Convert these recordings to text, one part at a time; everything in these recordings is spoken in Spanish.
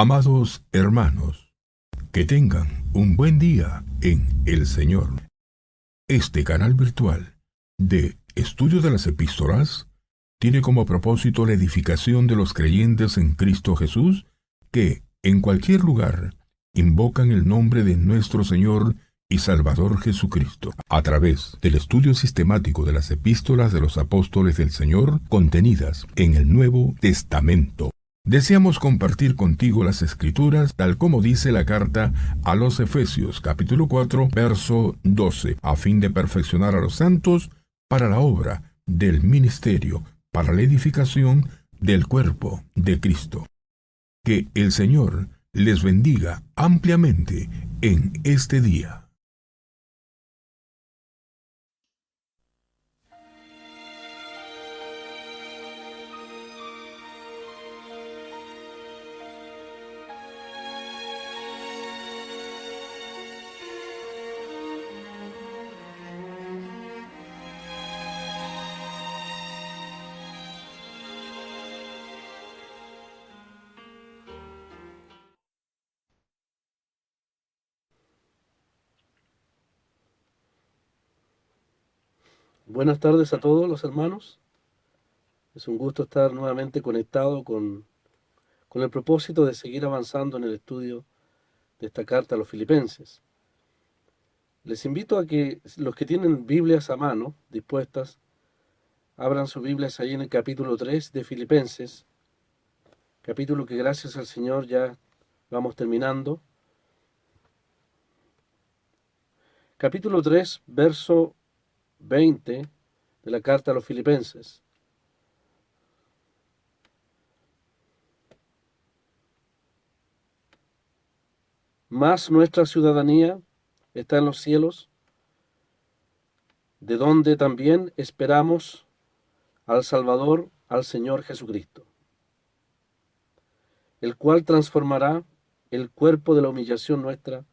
Amados hermanos, que tengan un buen día en el Señor. Este canal virtual de Estudio de las Epístolas tiene como propósito la edificación de los creyentes en Cristo Jesús que, en cualquier lugar, invocan el nombre de nuestro Señor y Salvador Jesucristo, a través del estudio sistemático de las epístolas de los apóstoles del Señor contenidas en el Nuevo Testamento. Deseamos compartir contigo las Escrituras tal como dice la carta a los Efesios capítulo 4, verso 12, a fin de perfeccionar a los santos para la obra del ministerio, para la edificación del cuerpo de Cristo. Que el Señor les bendiga ampliamente en este día. Buenas tardes a todos los hermanos. Es un gusto estar nuevamente conectado con el propósito de seguir avanzando en el estudio de esta carta a los filipenses. Les invito a que los que tienen Biblias a mano, dispuestas, abran sus Biblias ahí en el capítulo 3 de Filipenses, capítulo que gracias al Señor ya vamos terminando. Capítulo 3, verso 20 de la carta a los filipenses. Mas nuestra ciudadanía está en los cielos, de donde también esperamos al Salvador, al Señor Jesucristo, el cual transformará el cuerpo de la humillación nuestra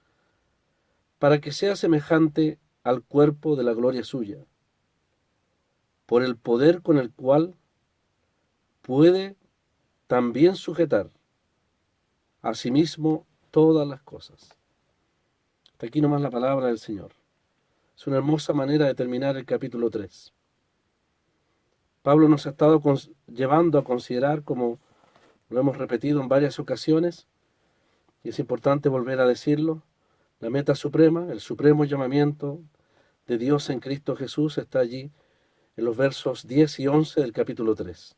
para que sea semejante al cuerpo de la gloria suya, por el poder con el cual puede también sujetar a sí mismo todas las cosas. Hasta aquí nomás la palabra del Señor. Es una hermosa manera de terminar el capítulo 3. Pablo nos ha estado llevando a considerar, como lo hemos repetido en varias ocasiones, y es importante volver a decirlo, la meta suprema, el supremo llamamiento de Dios en Cristo Jesús está allí en los versos 10 y 11 del capítulo 3.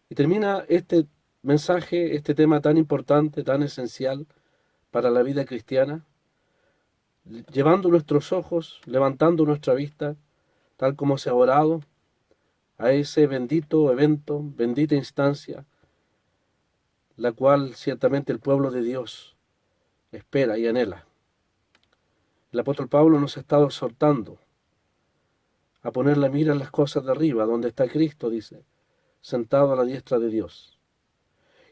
Y termina este mensaje, este tema tan importante, tan esencial para la vida cristiana, llevando nuestros ojos, levantando nuestra vista, tal como se ha orado, a ese bendito evento, bendita instancia, la cual ciertamente el pueblo de Dios espera y anhela. El apóstol Pablo nos ha estado exhortando a poner la mira en las cosas de arriba, donde está Cristo, dice, sentado a la diestra de Dios,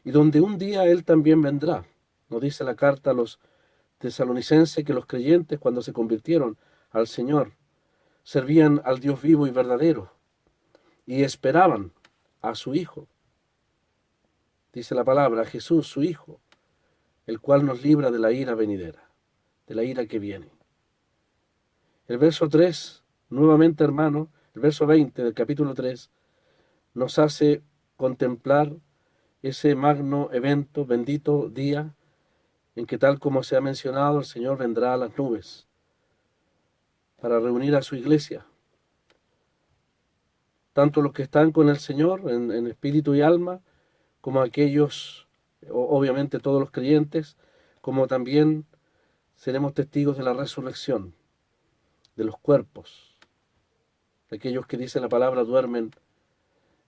y donde un día Él también vendrá. Nos dice la carta a los tesalonicenses que los creyentes, cuando se convirtieron al Señor, servían al Dios vivo y verdadero, y esperaban a su Hijo. Dice la palabra, a Jesús, su Hijo, el cual nos libra de la ira venidera, de la ira que viene. El verso 3, nuevamente hermano, el verso 20 del capítulo 3, nos hace contemplar ese magno evento, bendito día, en que tal como se ha mencionado, el Señor vendrá a las nubes para reunir a su iglesia, tanto los que están con el Señor en espíritu y alma, como aquellos, obviamente todos los creyentes, como también seremos testigos de la resurrección de los cuerpos, de aquellos que dice la palabra duermen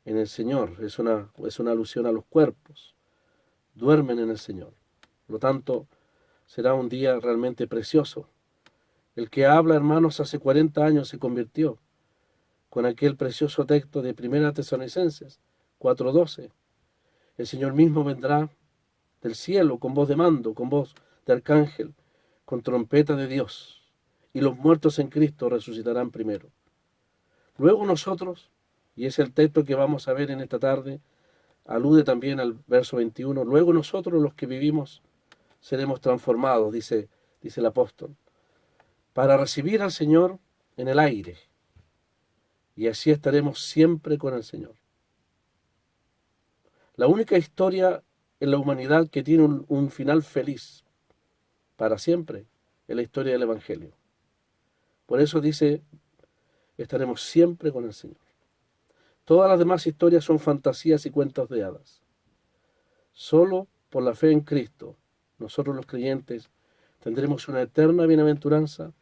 en el Señor. Es una alusión a los cuerpos, duermen en el Señor. Por lo tanto, será un día realmente precioso. El que habla, hermanos, hace 40 años se convirtió con aquel precioso texto de 1 Tesalonicenses 4:12. El Señor mismo vendrá del cielo con voz de mando, con voz de arcángel, con trompeta de Dios, y los muertos en Cristo resucitarán primero. Luego nosotros, y es el texto que vamos a ver en esta tarde, alude también al verso 21. Luego nosotros los que vivimos seremos transformados, dice el apóstol, para recibir al Señor en el aire. Y así estaremos siempre con el Señor. La única historia en la humanidad que tiene un final feliz para siempre es la historia del Evangelio. Por eso dice, estaremos siempre con el Señor. Todas las demás historias son fantasías y cuentos de hadas. Solo por la fe en Cristo, nosotros los creyentes tendremos una eterna bienaventuranza,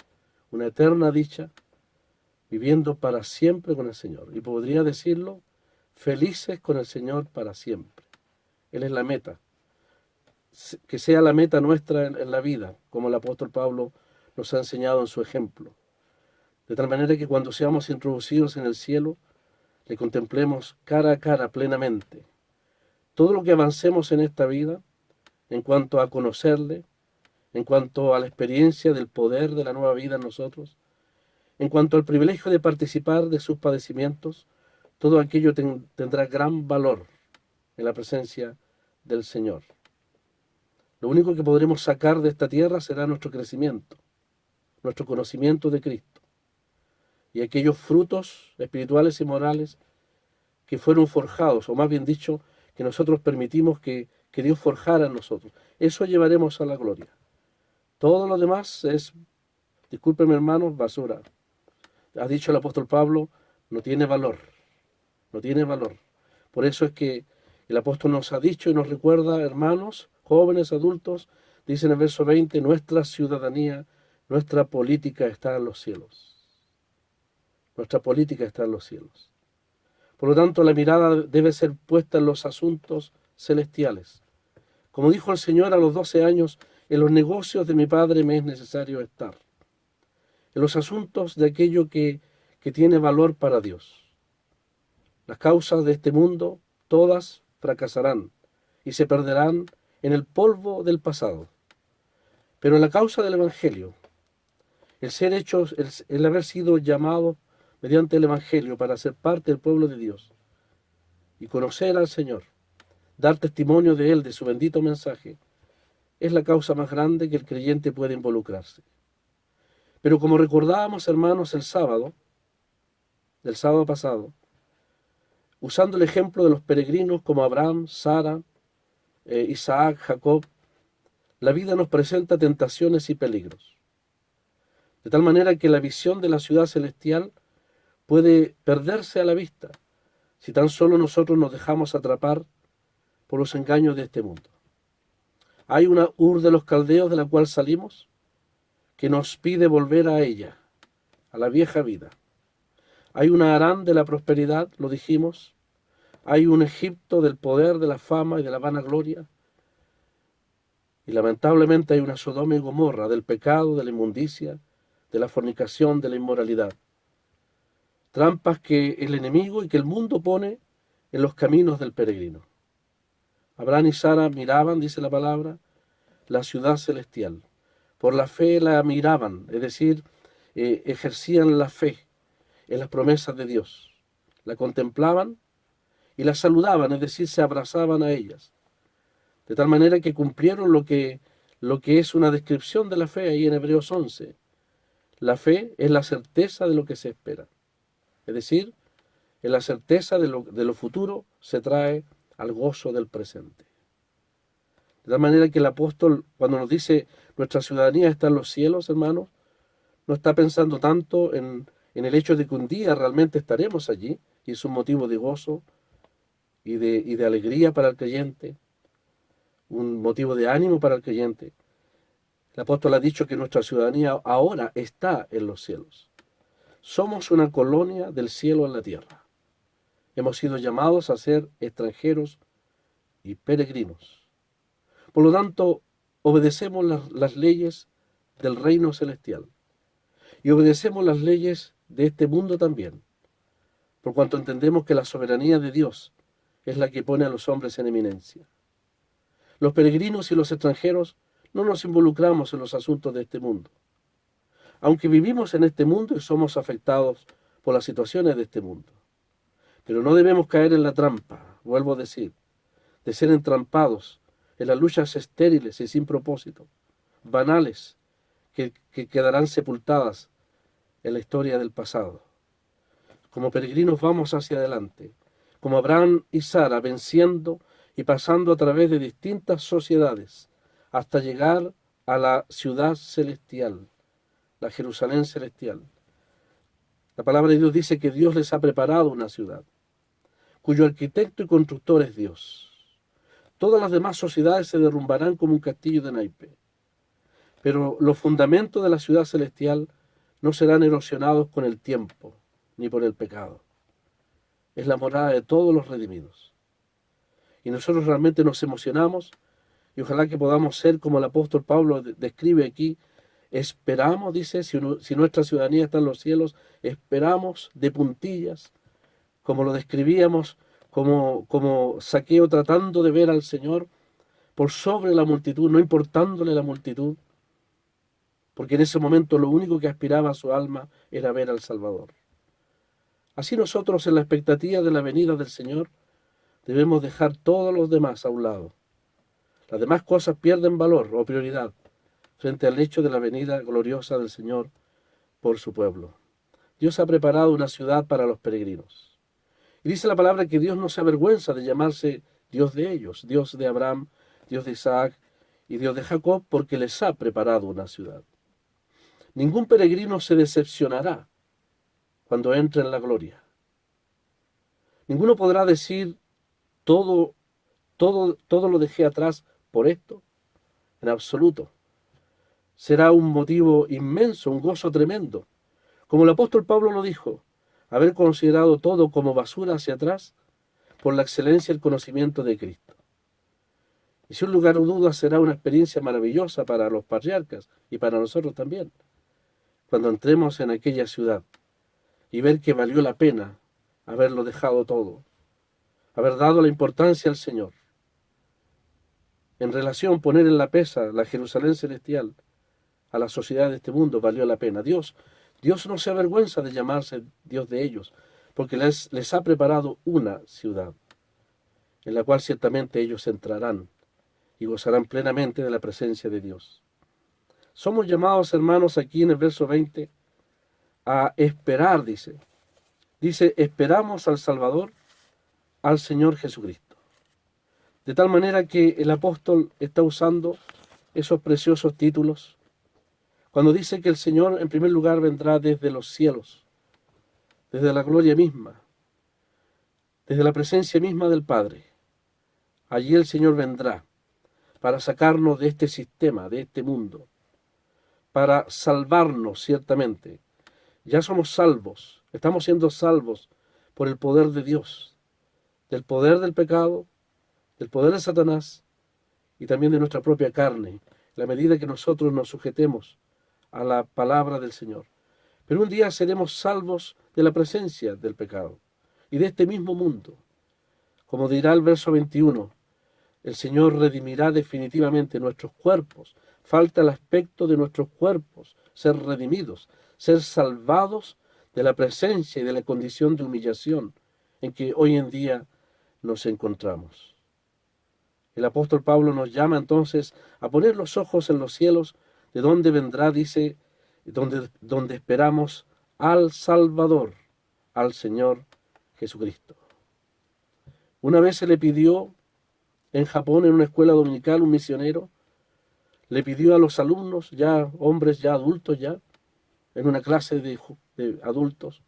una eterna dicha, viviendo para siempre con el Señor. Y podría decirlo, felices con el Señor para siempre. Él es la meta. Que sea la meta nuestra en la vida, como el apóstol Pablo nos ha enseñado en su ejemplo. De tal manera que cuando seamos introducidos en el cielo, le contemplemos cara a cara plenamente. Todo lo que avancemos en esta vida, en cuanto a conocerle, en cuanto a la experiencia del poder de la nueva vida en nosotros, en cuanto al privilegio de participar de sus padecimientos, todo aquello tendrá gran valor en la presencia del Señor. Lo único que podremos sacar de esta tierra será nuestro crecimiento, nuestro conocimiento de Cristo y aquellos frutos espirituales y morales que fueron forjados, o más bien dicho, que nosotros permitimos que Dios forjara en nosotros. Eso llevaremos a la gloria. Todo lo demás es, discúlpenme hermanos, basura. Ha dicho el apóstol Pablo, no tiene valor, no tiene valor. Por eso es que el apóstol nos ha dicho y nos recuerda, hermanos, jóvenes, adultos, dice en el verso 20, nuestra ciudadanía, nuestra política está en los cielos. Nuestra política está en los cielos. Por lo tanto, la mirada debe ser puesta en los asuntos celestiales. Como dijo el Señor a los 12 años, en los negocios de mi Padre me es necesario estar. En los asuntos de aquello que tiene valor para Dios. Las causas de este mundo, todas fracasarán y se perderán en el polvo del pasado. Pero en la causa del Evangelio, el ser hechos, el haber sido llamados mediante el Evangelio para ser parte del pueblo de Dios y conocer al Señor, dar testimonio de Él, de su bendito mensaje, es la causa más grande que el creyente puede involucrarse. Pero como recordábamos, hermanos, del sábado pasado, usando el ejemplo de los peregrinos como Abraham, Sara, Isaac, Jacob, la vida nos presenta tentaciones y peligros. De tal manera que la visión de la ciudad celestial puede perderse a la vista si tan solo nosotros nos dejamos atrapar por los engaños de este mundo. Hay una Ur de los Caldeos de la cual salimos que nos pide volver a ella, a la vieja vida. Hay una Harán de la prosperidad, lo dijimos. Hay un Egipto del poder, de la fama y de la vanagloria. Y lamentablemente hay una Sodoma y Gomorra del pecado, de la inmundicia, de la fornicación, de la inmoralidad. Trampas que el enemigo y que el mundo pone en los caminos del peregrino. Abraham y Sara miraban, dice la palabra, la ciudad celestial. Por la fe la miraban, es decir, ejercían la fe en las promesas de Dios. La contemplaban y la saludaban, es decir, se abrazaban a ellas. De tal manera que cumplieron lo que es una descripción de la fe ahí en Hebreos 11. La fe es la certeza de lo que se espera. Es decir, en la certeza de lo futuro se trae al gozo del presente. De tal manera que el apóstol, cuando nos dice nuestra ciudadanía está en los cielos, hermanos, no está pensando tanto en el hecho de que un día realmente estaremos allí, y es un motivo de gozo y de alegría para el creyente, un motivo de ánimo para el creyente. El apóstol ha dicho que nuestra ciudadanía ahora está en los cielos. Somos una colonia del cielo en la tierra. Hemos sido llamados a ser extranjeros y peregrinos. Por lo tanto, obedecemos las leyes del reino celestial y obedecemos las leyes de este mundo también, por cuanto entendemos que la soberanía de Dios es la que pone a los hombres en eminencia. Los peregrinos y los extranjeros no nos involucramos en los asuntos de este mundo. Aunque vivimos en este mundo y somos afectados por las situaciones de este mundo. Pero no debemos caer en la trampa, vuelvo a decir, de ser entrampados en las luchas estériles y sin propósito, banales, que quedarán sepultadas en la historia del pasado. Como peregrinos vamos hacia adelante, como Abraham y Sara, venciendo y pasando a través de distintas sociedades, hasta llegar a la ciudad celestial, la Jerusalén celestial. La palabra de Dios dice que Dios les ha preparado una ciudad, cuyo arquitecto y constructor es Dios. Todas las demás sociedades se derrumbarán como un castillo de naipe, pero los fundamentos de la ciudad celestial no serán erosionados con el tiempo, ni por el pecado. Es la morada de todos los redimidos. Y nosotros realmente nos emocionamos, y ojalá que podamos ser como el apóstol Pablo describe aquí. Esperamos, dice, si nuestra ciudadanía está en los cielos, esperamos de puntillas, como lo describíamos, como Zaqueo tratando de ver al Señor por sobre la multitud, no importándole la multitud, porque en ese momento lo único que aspiraba a su alma era ver al Salvador. Así nosotros, en la expectativa de la venida del Señor, debemos dejar todos los demás a un lado. Las demás cosas pierden valor o prioridad frente al hecho de la venida gloriosa del Señor por su pueblo. Dios ha preparado una ciudad para los peregrinos. Y dice la palabra que Dios no se avergüenza de llamarse Dios de ellos, Dios de Abraham, Dios de Isaac y Dios de Jacob, porque les ha preparado una ciudad. Ningún peregrino se decepcionará cuando entre en la gloria. Ninguno podrá decir, todo lo dejé atrás por esto. En absoluto. Será un motivo inmenso, un gozo tremendo. Como el apóstol Pablo lo dijo, haber considerado todo como basura hacia atrás por la excelencia y el conocimiento de Cristo. Y sin lugar a dudas será una experiencia maravillosa para los patriarcas y para nosotros también, cuando entremos en aquella ciudad y ver que valió la pena haberlo dejado todo, haber dado la importancia al Señor. En relación, poner en la pesa la Jerusalén celestial a la sociedad de este mundo valió la pena. Dios no se avergüenza de llamarse Dios de ellos, porque les ha preparado una ciudad, en la cual ciertamente ellos entrarán y gozarán plenamente de la presencia de Dios. Somos llamados, hermanos, aquí en el verso 20, a esperar, dice. Dice, esperamos al Salvador, al Señor Jesucristo. De tal manera que el apóstol está usando esos preciosos títulos cuando dice que el Señor en primer lugar vendrá desde los cielos, desde la gloria misma, desde la presencia misma del Padre. Allí el Señor vendrá para sacarnos de este sistema, de este mundo, para salvarnos ciertamente. Ya somos salvos, estamos siendo salvos por el poder de Dios, del poder del pecado, del poder de Satanás y también de nuestra propia carne, la medida que nosotros nos sujetemos a la palabra del Señor. Pero un día seremos salvos de la presencia del pecado y de este mismo mundo. Como dirá el verso 21, el Señor redimirá definitivamente nuestros cuerpos. Falta el aspecto de nuestros cuerpos, ser redimidos, ser salvados de la presencia y de la condición de humillación en que hoy en día nos encontramos. El apóstol Pablo nos llama entonces a poner los ojos en los cielos, de donde vendrá, dice, donde esperamos al Salvador, al Señor Jesucristo. Una vez se le pidió en Japón, en una escuela dominical, un misionero, le pidió a los alumnos, ya hombres, ya adultos, ya, en una clase de adultos,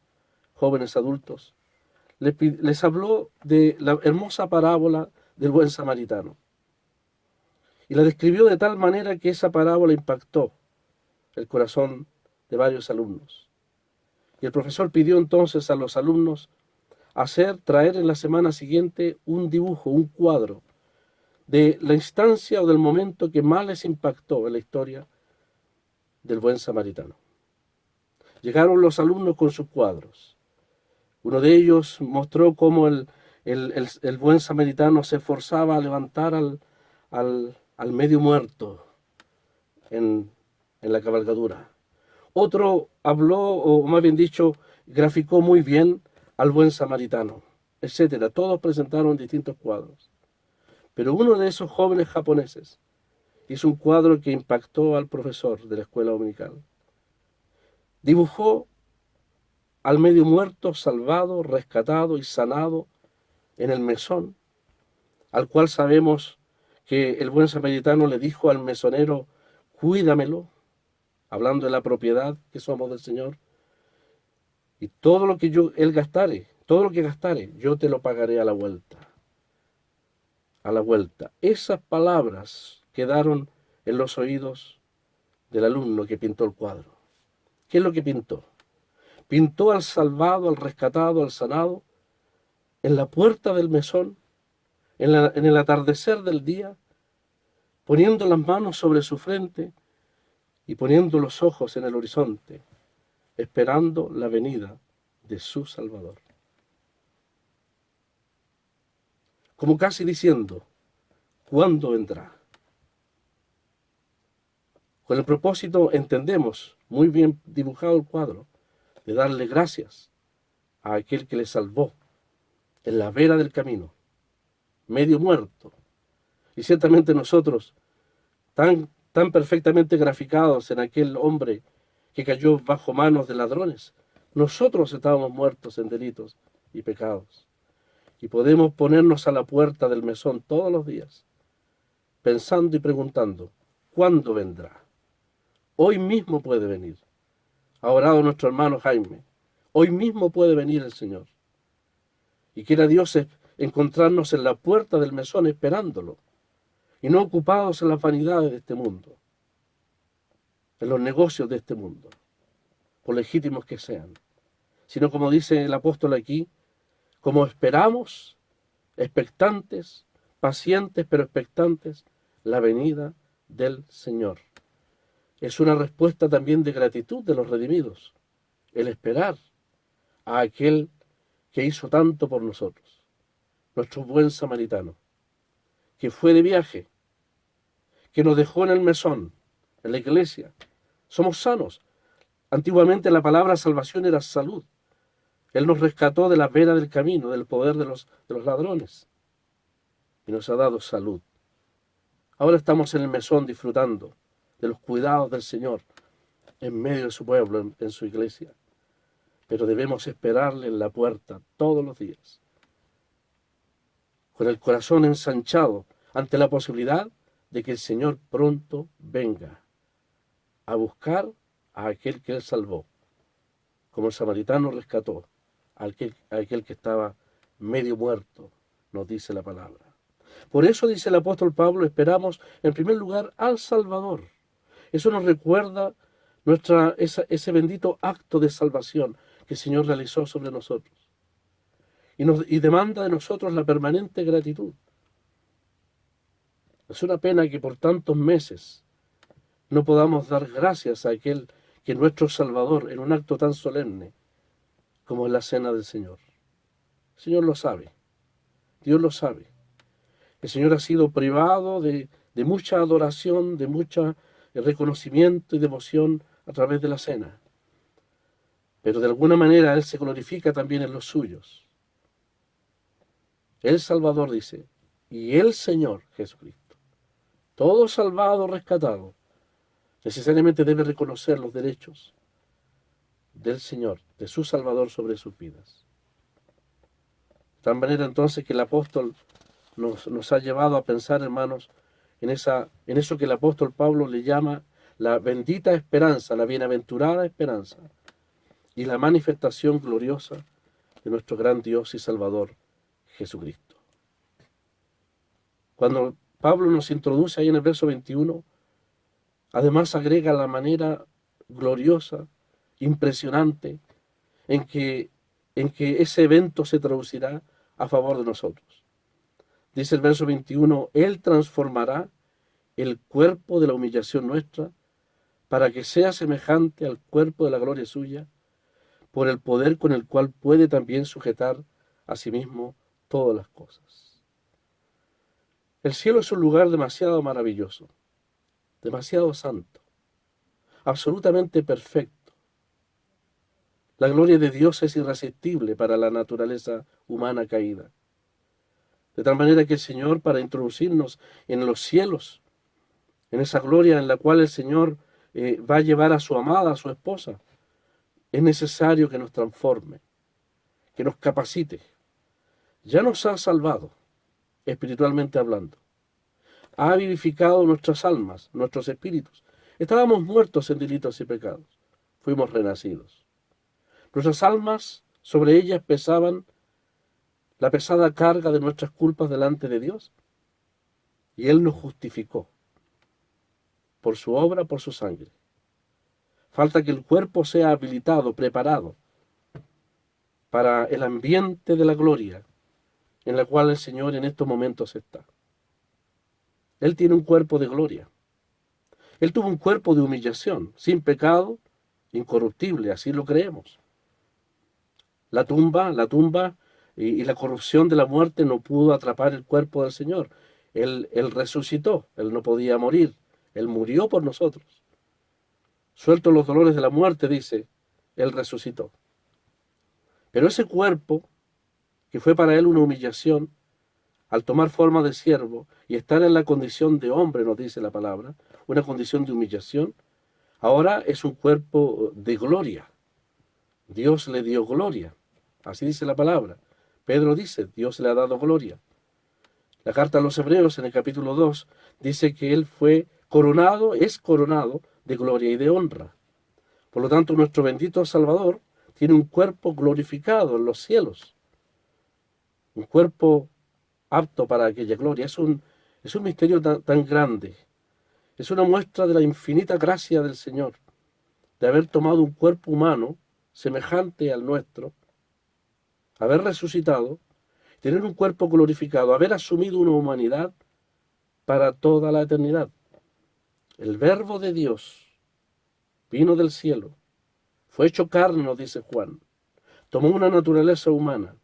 jóvenes adultos, les habló de la hermosa parábola del buen samaritano. Y la describió de tal manera que esa parábola impactó el corazón de varios alumnos. Y el profesor pidió entonces a los alumnos traer en la semana siguiente un dibujo, un cuadro, de la instancia o del momento que más les impactó en la historia del buen samaritano. Llegaron los alumnos con sus cuadros. Uno de ellos mostró cómo el buen samaritano se esforzaba a levantar al medio muerto en la cabalgadura. Otro habló, o más bien dicho, graficó muy bien al buen samaritano, etcétera. Todos presentaron distintos cuadros. Pero uno de esos jóvenes japoneses hizo un cuadro que impactó al profesor de la escuela dominical. Dibujó al medio muerto, salvado, rescatado y sanado en el mesón, al cual sabemos que el buen samaritano le dijo al mesonero, cuídamelo, hablando de la propiedad que somos del Señor, y todo lo que él gastare, todo lo que gastare, yo te lo pagaré a la vuelta. A la vuelta. Esas palabras quedaron en los oídos del alumno que pintó el cuadro. ¿Qué es lo que pintó? Pintó al salvado, al rescatado, al sanado, en la puerta del mesón, en el atardecer del día, poniendo las manos sobre su frente y poniendo los ojos en el horizonte, esperando la venida de su Salvador. Como casi diciendo, ¿cuándo vendrá? Con el propósito, entendemos, muy bien dibujado el cuadro, de darle gracias a aquel que le salvó en la vera del camino, medio muerto. Y ciertamente nosotros, tan perfectamente graficados en aquel hombre que cayó bajo manos de ladrones, nosotros estábamos muertos en delitos y pecados. Y podemos ponernos a la puerta del mesón todos los días, pensando y preguntando, ¿cuándo vendrá? Hoy mismo puede venir. Ha orado nuestro hermano Jaime. Hoy mismo puede venir el Señor. Y quiera Dios encontrarnos en la puerta del mesón esperándolo, y no ocupados en las vanidades de este mundo, en los negocios de este mundo, por legítimos que sean, sino como dice el apóstol aquí, como esperamos, expectantes, pacientes pero expectantes, la venida del Señor. Es una respuesta también de gratitud de los redimidos, el esperar a aquel que hizo tanto por nosotros, nuestro buen samaritano, que fue de viaje, que nos dejó en el mesón, en la iglesia. Somos sanos. Antiguamente la palabra salvación era salud. Él nos rescató de la vera del camino, del poder de los ladrones, y nos ha dado salud. Ahora estamos en el mesón disfrutando de los cuidados del Señor en medio de su pueblo, en su iglesia. Pero debemos esperarle en la puerta todos los días, con el corazón ensanchado ante la posibilidad de que el Señor pronto venga a buscar a aquel que Él salvó, como el samaritano rescató a aquel que estaba medio muerto, nos dice la palabra. Por eso, dice el apóstol Pablo, esperamos en primer lugar al Salvador. Eso nos recuerda ese bendito acto de salvación que el Señor realizó sobre nosotros. Y demanda de nosotros la permanente gratitud. Es una pena que por tantos meses no podamos dar gracias a aquel que es nuestro Salvador en un acto tan solemne como es la cena del Señor. El Señor lo sabe, Dios lo sabe. El Señor ha sido privado de mucha adoración, de mucho reconocimiento y devoción a través de la cena. Pero de alguna manera Él se glorifica también en los suyos. El Salvador dice, y el Señor Jesucristo. Todo salvado, rescatado, necesariamente debe reconocer los derechos del Señor, de su Salvador sobre sus vidas. De tal manera entonces que el apóstol nos ha llevado a pensar, hermanos, en eso que el apóstol Pablo le llama la bendita esperanza, la bienaventurada esperanza y la manifestación gloriosa de nuestro gran Dios y Salvador Jesucristo. Cuando Pablo nos introduce ahí en el verso 21, además agrega la manera gloriosa, impresionante, en que ese evento se traducirá a favor de nosotros. Dice el verso 21, Él transformará el cuerpo de la humillación nuestra para que sea semejante al cuerpo de la gloria suya, por el poder con el cual puede también sujetar a sí mismo todas las cosas. El cielo es un lugar demasiado maravilloso, demasiado santo, absolutamente perfecto. La gloria de Dios es irresistible para la naturaleza humana caída. De tal manera que el Señor, para introducirnos en los cielos, en esa gloria en la cual el Señor va a llevar a su amada, a su esposa, es necesario que nos transforme, que nos capacite. Ya nos ha salvado, espiritualmente hablando. Ha vivificado nuestras almas, nuestros espíritus. Estábamos muertos en delitos y pecados. Fuimos renacidos. Nuestras almas, sobre ellas pesaban la pesada carga de nuestras culpas delante de Dios. Y Él nos justificó por su obra, por su sangre. Falta que el cuerpo sea habilitado, preparado para el ambiente de la gloria en la cual el Señor en estos momentos está. Él tiene un cuerpo de gloria. Él tuvo un cuerpo de humillación, sin pecado, incorruptible, así lo creemos. La tumba y la corrupción de la muerte no pudo atrapar el cuerpo del Señor. Él resucitó, Él no podía morir, Él murió por nosotros. Sueltos los dolores de la muerte, dice, Él resucitó. Pero ese cuerpo, que fue para Él una humillación, al tomar forma de siervo y estar en la condición de hombre, nos dice la palabra, una condición de humillación, ahora es un cuerpo de gloria. Dios le dio gloria, así dice la palabra. Pedro dice, Dios le ha dado gloria. La carta a los Hebreos en el capítulo 2 dice que Él fue coronado, es coronado de gloria y de honra. Por lo tanto, nuestro bendito Salvador tiene un cuerpo glorificado en los cielos, un cuerpo apto para aquella gloria. Es un misterio tan grande. Es una muestra de la infinita gracia del Señor, de haber tomado un cuerpo humano semejante al nuestro, haber resucitado, tener un cuerpo glorificado, haber asumido una humanidad para toda la eternidad. El Verbo de Dios vino del cielo, fue hecho carne, nos dice Juan, tomó una naturaleza humana.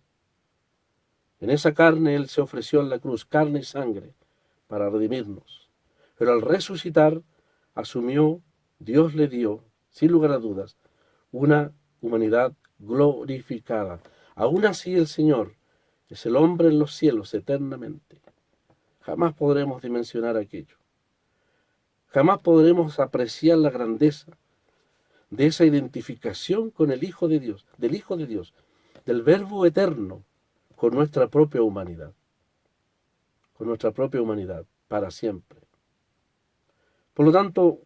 En esa carne Él se ofreció en la cruz, carne y sangre, para redimirnos. Pero al resucitar, asumió, Dios le dio, sin lugar a dudas, una humanidad glorificada. Aún así el Señor es el hombre en los cielos eternamente. Jamás podremos dimensionar aquello. Jamás podremos apreciar la grandeza de esa identificación con el Hijo de Dios, del Hijo de Dios, del Verbo eterno, con nuestra propia humanidad, para siempre. Por lo tanto,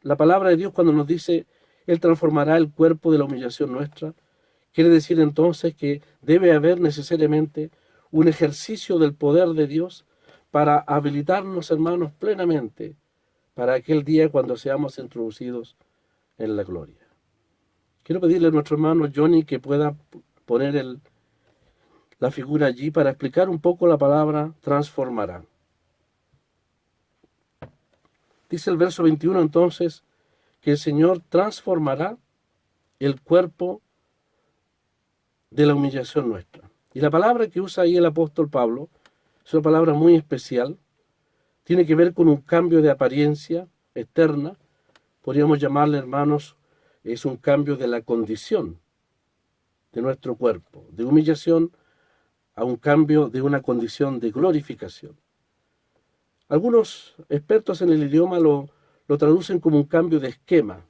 la palabra de Dios cuando nos dice, Él transformará el cuerpo de la humillación nuestra, quiere decir entonces que debe haber necesariamente un ejercicio del poder de Dios para habilitarnos, hermanos, plenamente para aquel día cuando seamos introducidos en la gloria. Quiero pedirle a nuestro hermano Johnny que pueda poner la figura allí para explicar un poco la palabra transformará. Dice el verso 21 entonces que el Señor transformará el cuerpo de la humillación nuestra. Y la palabra que usa ahí el apóstol Pablo es una palabra muy especial, tiene que ver con un cambio de apariencia externa, podríamos llamarle, hermanos, es un cambio de la condición de nuestro cuerpo, de humillación a un cambio de una condición de glorificación. Algunos expertos en el idioma lo traducen como un cambio de esquema,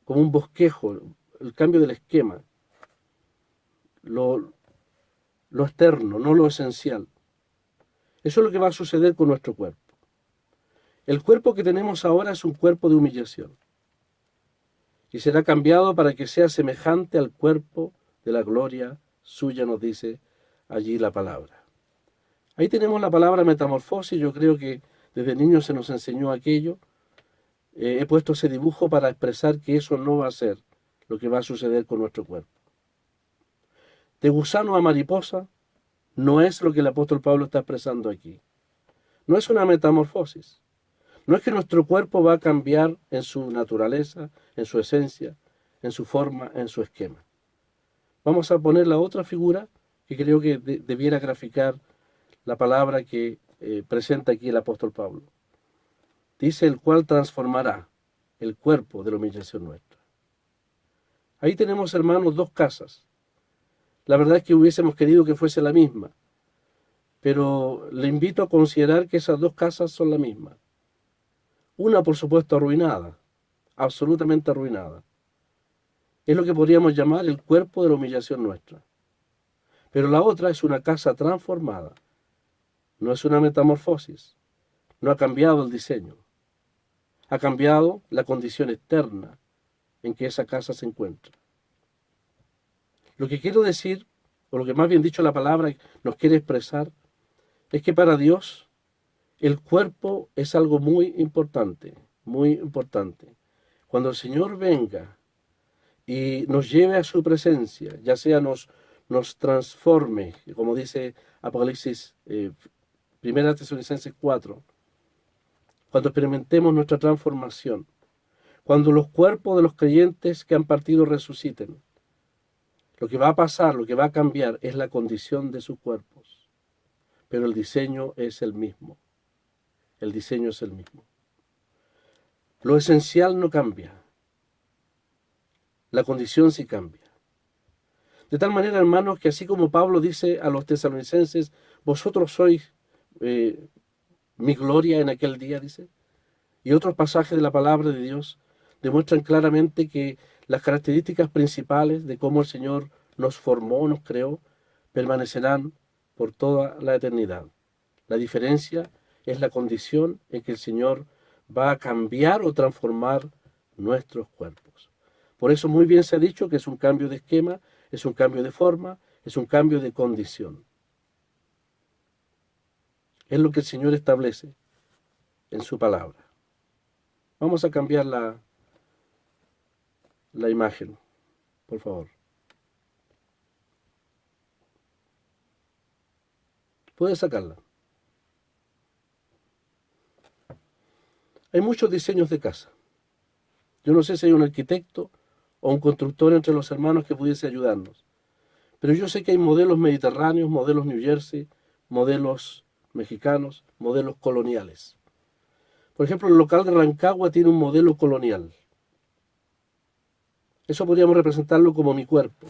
como un bosquejo, el cambio del esquema, lo externo, no lo esencial. Eso es lo que va a suceder con nuestro cuerpo. El cuerpo que tenemos ahora es un cuerpo de humillación y será cambiado para que sea semejante al cuerpo de la gloria suya, nos dice allí la palabra. Ahí tenemos la palabra metamorfosis. Yo creo que desde niño se nos enseñó aquello. He puesto ese dibujo para expresar que eso no va a ser lo que va a suceder con nuestro cuerpo. De gusano a mariposa no es lo que el apóstol Pablo está expresando aquí. No es una metamorfosis. No es que nuestro cuerpo va a cambiar en su naturaleza, en su esencia, en su forma, en su esquema. Vamos a poner la otra figura que creo que debiera graficar la palabra que presenta aquí el apóstol Pablo. Dice el cual transformará el cuerpo de la humillación nuestra. Ahí tenemos, hermanos, dos casas. La verdad es que hubiésemos querido que fuese la misma, pero le invito a considerar que esas dos casas son la misma. Una, por supuesto, arruinada, absolutamente arruinada. Es lo que podríamos llamar el cuerpo de la humillación nuestra. Pero la otra es una casa transformada. No es una metamorfosis. No ha cambiado el diseño. Ha cambiado la condición externa en que esa casa se encuentra. Lo que quiero decir, o lo que más bien dicho la palabra nos quiere expresar, es que para Dios el cuerpo es algo muy importante, muy importante. Cuando el Señor venga y nos lleve a su presencia, ya sea nos transforme, como dice Apocalipsis 1 Tesalonicenses 4, cuando experimentemos nuestra transformación, cuando los cuerpos de los creyentes que han partido resuciten, lo que va a pasar, lo que va a cambiar es la condición de sus cuerpos, pero el diseño es el mismo. El diseño es el mismo. Lo esencial no cambia. La condición sí cambia. De tal manera, hermanos, que así como Pablo dice a los tesalonicenses, vosotros sois mi gloria en aquel día, dice, y otros pasajes de la palabra de Dios demuestran claramente que las características principales de cómo el Señor nos formó, nos creó, permanecerán por toda la eternidad. La diferencia es la condición en que el Señor va a cambiar o transformar nuestros cuerpos. Por eso muy bien se ha dicho que es un cambio de esquema, es un cambio de forma, es un cambio de condición. Es lo que el Señor establece en su palabra. Vamos a cambiar la imagen, por favor. Puedes sacarla. Hay muchos diseños de casa. Yo no sé si hay un arquitecto o un constructor entre los hermanos que pudiese ayudarnos. Pero yo sé que hay modelos mediterráneos, modelos New Jersey, modelos mexicanos, modelos coloniales. Por ejemplo, el local de Rancagua tiene un modelo colonial. Eso podríamos representarlo como mi cuerpo.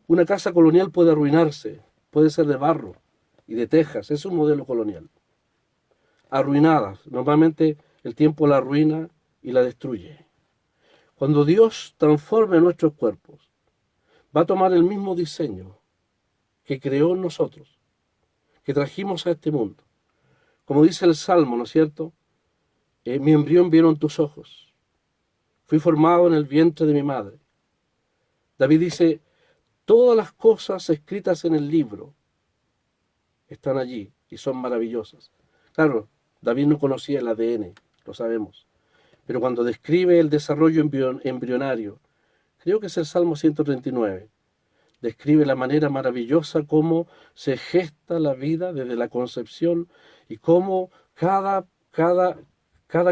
Una casa colonial puede arruinarse, puede ser de barro y de tejas, es un modelo colonial. Arruinada, normalmente el tiempo la arruina y la destruye. Cuando Dios transforme nuestros cuerpos, va a tomar el mismo diseño que creó en nosotros, que trajimos a este mundo. Como dice el Salmo, ¿no es cierto? Mi embrión vieron tus ojos. Fui formado en el vientre de mi madre. David dice, todas las cosas escritas en el libro están allí y son maravillosas. Claro, David no conocía el ADN, lo sabemos. Pero cuando describe el desarrollo embrionario, creo que es el Salmo 139, describe la manera maravillosa cómo se gesta la vida desde la concepción y cómo cada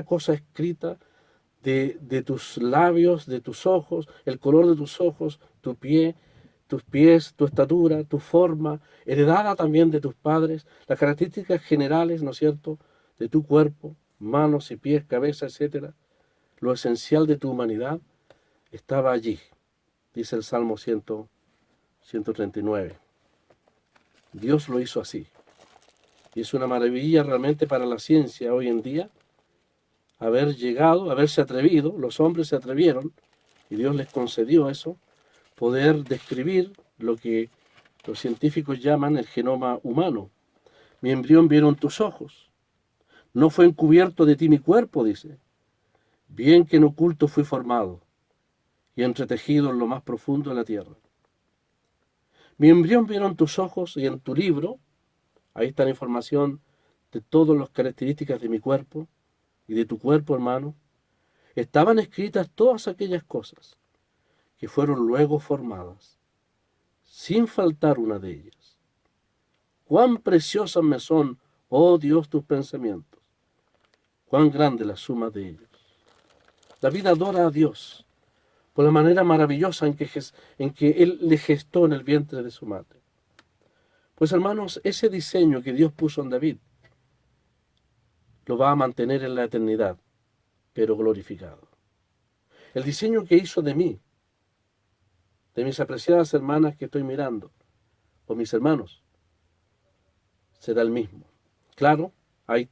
cosa escrita de tus labios, de tus ojos, el color de tus ojos, tu pie, tus pies, tu estatura, tu forma, heredada también de tus padres, las características generales, ¿no es cierto?, de tu cuerpo, manos y pies, cabeza, etcétera. Lo esencial de tu humanidad estaba allí, dice el Salmo 139. Dios lo hizo así. Y es una maravilla realmente para la ciencia hoy en día haber llegado, haberse atrevido, los hombres se atrevieron, y Dios les concedió eso, poder describir lo que los científicos llaman el genoma humano. Mi embrión vieron tus ojos. No fue encubierto de ti mi cuerpo, dice. Bien que en oculto fui formado y entretejido en lo más profundo de la tierra. Mi embrión vieron tus ojos y en tu libro, ahí está la información de todas las características de mi cuerpo y de tu cuerpo, hermano, estaban escritas todas aquellas cosas que fueron luego formadas, sin faltar una de ellas. Cuán preciosas me son, oh Dios, tus pensamientos, cuán grande la suma de ellos. David adora a Dios por la manera maravillosa en que Él le gestó en el vientre de su madre. Pues hermanos, ese diseño que Dios puso en David lo va a mantener en la eternidad, pero glorificado. El diseño que hizo de mí, de mis apreciadas hermanas que estoy mirando, o mis hermanos, será el mismo. Claro, hay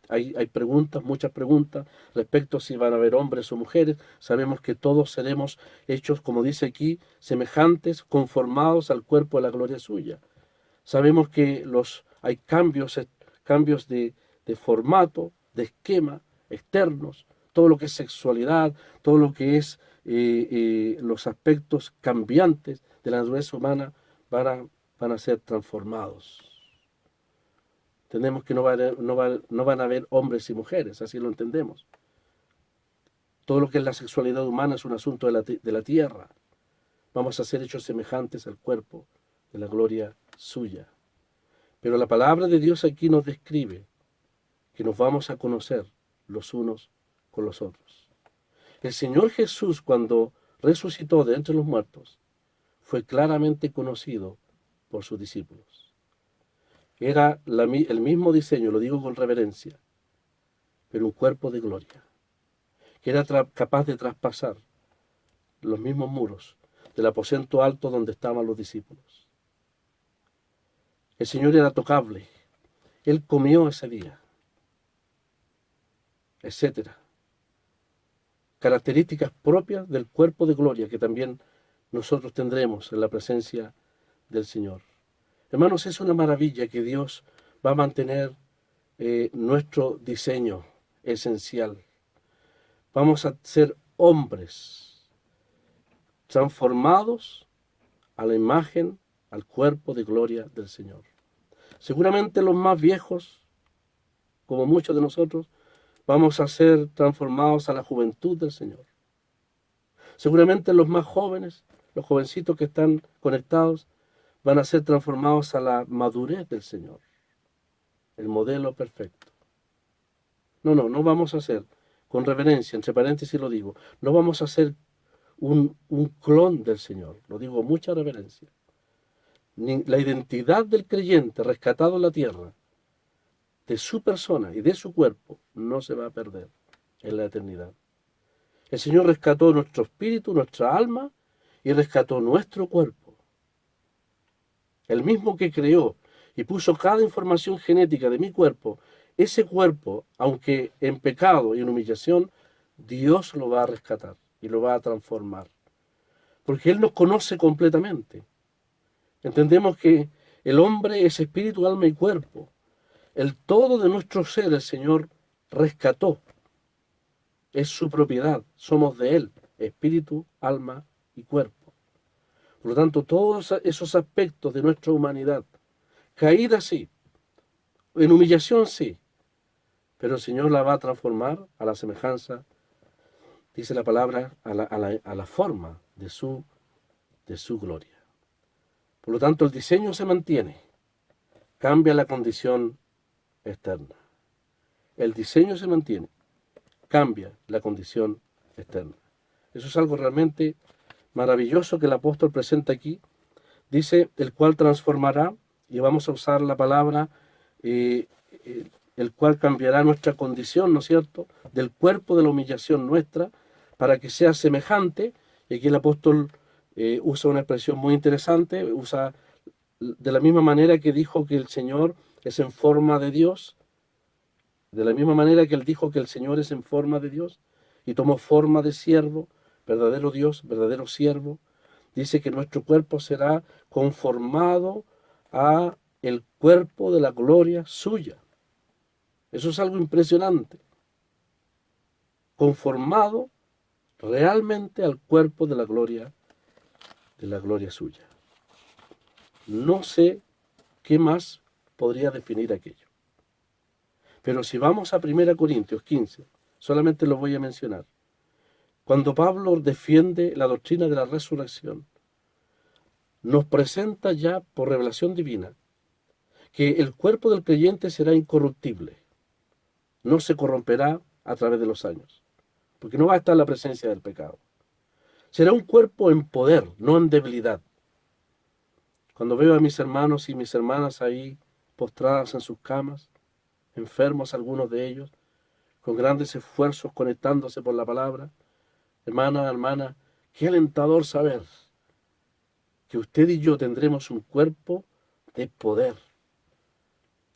preguntas, muchas preguntas respecto a si van a haber hombres o mujeres. Sabemos que todos seremos hechos, como dice aquí, semejantes, conformados al cuerpo de la gloria suya. Sabemos que hay cambios de formato, de esquema, externos, todo lo que es sexualidad, todo lo que es los aspectos cambiantes de la naturaleza humana van a ser transformados. Entendemos que no van a haber hombres y mujeres, así lo entendemos. Todo lo que es la sexualidad humana es un asunto de la tierra. Vamos a ser hechos semejantes al cuerpo de la gloria suya. Pero la palabra de Dios aquí nos describe que nos vamos a conocer los unos con los otros. El Señor Jesús, cuando resucitó de entre los muertos, fue claramente conocido por sus discípulos. Era el mismo diseño, lo digo con reverencia, pero un cuerpo de gloria, que era capaz de traspasar los mismos muros del aposento alto donde estaban los discípulos. El Señor era tocable, Él comió ese día, etcétera. Características propias del cuerpo de gloria que también nosotros tendremos en la presencia del Señor. Hermanos, es una maravilla que Dios va a mantener nuestro diseño esencial. Vamos a ser hombres transformados a la imagen, al cuerpo de gloria del Señor. Seguramente los más viejos, como muchos de nosotros, vamos a ser transformados a la juventud del Señor. Seguramente los más jóvenes, los jovencitos que están conectados, van a ser transformados a la madurez del Señor, el modelo perfecto. No vamos a hacer, con reverencia, entre paréntesis lo digo, no vamos a hacer un clon del Señor, lo digo con mucha reverencia. La identidad del creyente rescatado en la tierra, de su persona y de su cuerpo, no se va a perder en la eternidad. El Señor rescató nuestro espíritu, nuestra alma, y rescató nuestro cuerpo. El mismo que creó y puso cada información genética de mi cuerpo, ese cuerpo, aunque en pecado y en humillación, Dios lo va a rescatar y lo va a transformar. Porque Él nos conoce completamente. Entendemos que el hombre es espíritu, alma y cuerpo. El todo de nuestro ser el Señor rescató. Es su propiedad, somos de Él, espíritu, alma y cuerpo. Por lo tanto, todos esos aspectos de nuestra humanidad, caída sí, en humillación sí, pero el Señor la va a transformar a la semejanza, dice la palabra, a la forma de su gloria. Por lo tanto, el diseño se mantiene, cambia la condición externa. El diseño se mantiene, cambia la condición externa. Eso es algo realmente maravilloso que el apóstol presenta aquí. Dice, el cual transformará, y vamos a usar la palabra, el cual cambiará nuestra condición, ¿no es cierto?, del cuerpo de la humillación nuestra, para que sea semejante. Y aquí el apóstol usa una expresión muy interesante, usa de la misma manera que dijo que el Señor es en forma de Dios, de la misma manera que él dijo que el Señor es en forma de Dios, y tomó forma de siervo, verdadero Dios, verdadero siervo. Dice que nuestro cuerpo será conformado a el cuerpo de la gloria suya. Eso es algo impresionante. Conformado realmente al cuerpo de la gloria suya. No sé qué más podría definir aquello. Pero si vamos a 1 Corintios 15, solamente lo voy a mencionar. Cuando Pablo defiende la doctrina de la resurrección, nos presenta ya por revelación divina que el cuerpo del creyente será incorruptible, no se corromperá a través de los años, porque no va a estar en la presencia del pecado. Será un cuerpo en poder, no en debilidad. Cuando veo a mis hermanos y mis hermanas ahí postradas en sus camas, enfermos algunos de ellos, con grandes esfuerzos conectándose por la palabra, hermana, qué alentador saber que usted y yo tendremos un cuerpo de poder.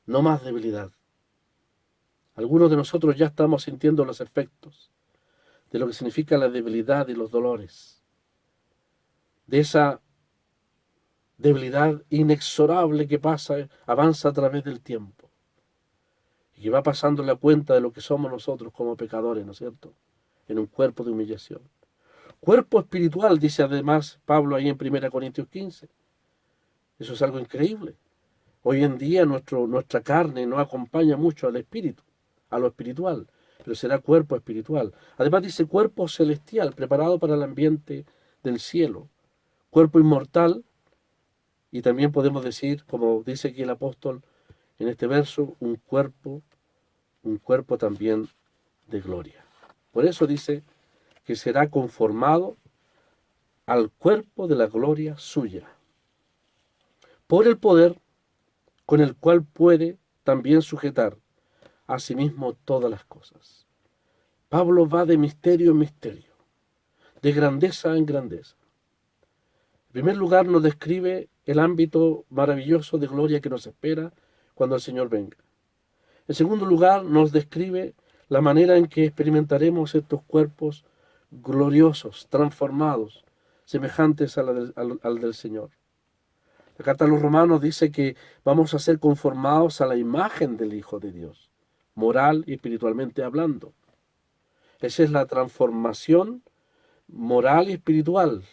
no más debilidad. Algunos de nosotros ya estamos sintiendo los efectos de lo que significa la debilidad y los dolores, de esa debilidad inexorable que avanza a través del tiempo y que va pasando la cuenta de lo que somos nosotros como pecadores, ¿no es cierto?, en un cuerpo de humillación. Cuerpo espiritual, dice además Pablo ahí en 1 Corintios 15. Eso es algo increíble. Hoy en día nuestra carne no acompaña mucho al espíritu, a lo espiritual, pero será cuerpo espiritual. Además dice cuerpo celestial, preparado para el ambiente del cielo. Cuerpo inmortal, y también podemos decir, como dice aquí el apóstol en este verso, un cuerpo también de gloria. Por eso dice que será conformado al cuerpo de la gloria suya, por el poder con el cual puede también sujetar a sí mismo todas las cosas. Pablo va de misterio en misterio, de grandeza en grandeza. En primer lugar nos describe el ámbito maravilloso de gloria que nos espera cuando el Señor venga. En segundo lugar nos describe la manera en que experimentaremos estos cuerpos gloriosos, transformados, semejantes al del Señor. La carta a los Romanos dice que vamos a ser conformados a la imagen del Hijo de Dios, moral y espiritualmente hablando. Esa es la transformación moral y espiritual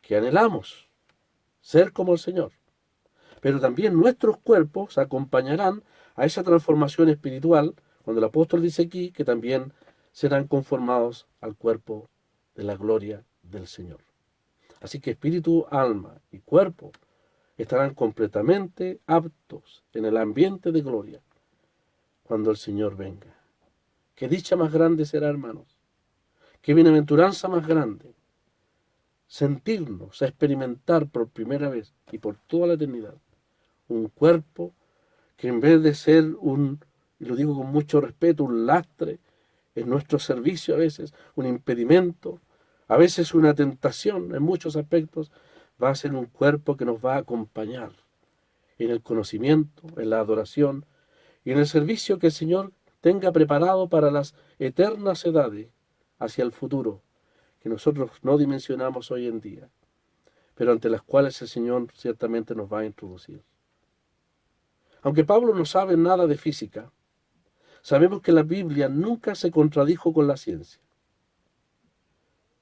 que anhelamos, ser como el Señor. Pero también nuestros cuerpos acompañarán a esa transformación espiritual, cuando el apóstol dice aquí que también serán conformados al cuerpo de la gloria del Señor. Así que espíritu, alma y cuerpo estarán completamente aptos en el ambiente de gloria cuando el Señor venga. Qué dicha más grande será, hermanos. Qué bienaventuranza más grande sentirnos, a experimentar por primera vez y por toda la eternidad un cuerpo que en vez de ser y lo digo con mucho respeto, un lastre en nuestro servicio a veces, un impedimento, a veces una tentación en muchos aspectos, va a ser un cuerpo que nos va a acompañar en el conocimiento, en la adoración y en el servicio que el Señor tenga preparado para las eternas edades hacia el futuro, que nosotros no dimensionamos hoy en día, pero ante las cuales el Señor ciertamente nos va a introducir. Aunque Pablo no sabe nada de física, sabemos que la Biblia nunca se contradijo con la ciencia.